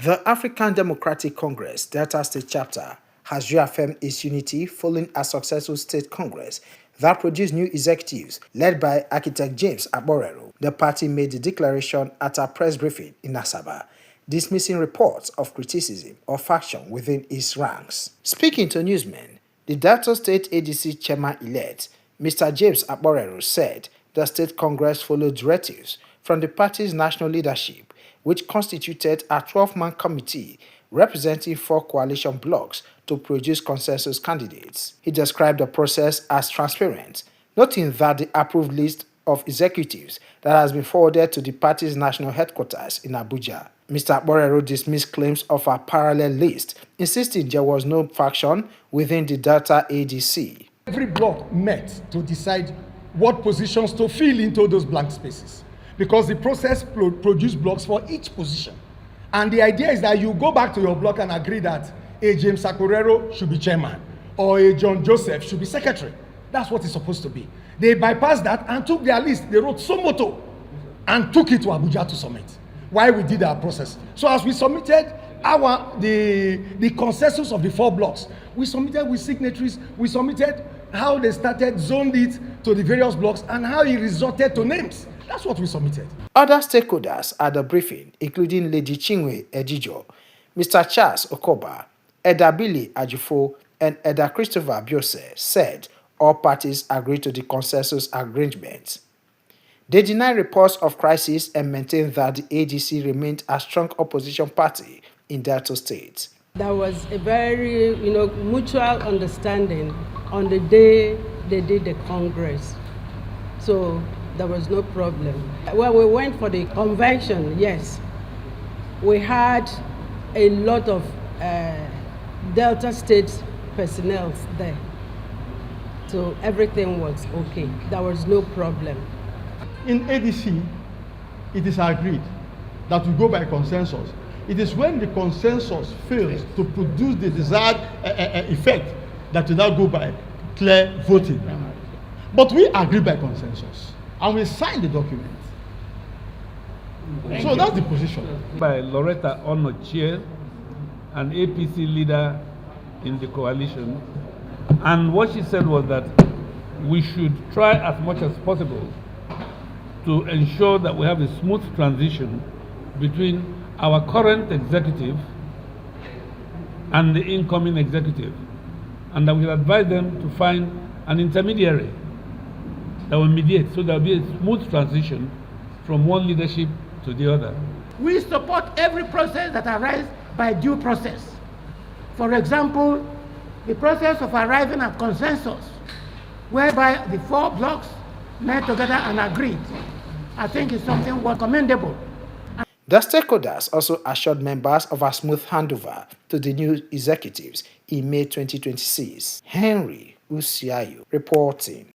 The African Democratic Congress Delta State Chapter has reaffirmed its unity following a successful state congress that produced new executives led by architect James Akporero. The party made the declaration at a press briefing in Asaba, dismissing reports of criticism or faction within its ranks. Speaking to newsmen, the Delta State ADC chairman-elect, Mr. James Akporero, said the state congress followed directives from the party's national leadership, which constituted a 12-man committee representing 4 coalition blocs to produce consensus candidates. He described the process as transparent, noting that the approved list of executives that has been forwarded to the party's national headquarters in Abuja. Mr. Akporero dismissed claims of a parallel list, insisting there was no faction within the Delta ADC. Every bloc met to decide what positions to fill into those blank spaces, because the process produced blocks for each position. And the idea is that you go back to your block and agree that a James Akporero should be chairman or a John Joseph should be secretary. That's what it's supposed to be. They bypassed that and took their list. They wrote Somoto and took it to Abuja to submit while we did our process. So as we submitted the consensus of the 4 blocks, we submitted with signatories, we submitted how they started, zoned it to the various blocks, and how it resorted to names. That's what we submitted. Other stakeholders at the briefing, including Lady Chinwe Ejijo, Mr. Charles Okoba, Eda Billy Ajufo, and Eda Christopher Biose, said all parties agreed to the consensus arrangement. They denied reports of crisis and maintained that the ADC remained a strong opposition party in Delta State. There was a very, mutual understanding on the day they did the Congress. So there was no problem. When we went for the convention, yes, we had a lot of Delta State personnel there. So everything was okay. There was no problem. In ADC, it is agreed that we go by consensus. It is when the consensus fails to produce the desired effect that we now go by clear voting. But we agree by consensus, and we signed the document. So that's the position. By Loretta Onochie, an APC leader in the coalition, and what she said was that we should try as much as possible to ensure that we have a smooth transition between our current executive and the incoming executive, and that we will advise them to find an intermediary that will mediate, so there will be a smooth transition from one leadership to the other. We support every process that arises by due process. For example, the process of arriving at consensus, whereby the 4 blocks met together and agreed, I think is something commendable. The stakeholders also assured members of a smooth handover to the new executives in May 2026. Henry Usiayo reporting.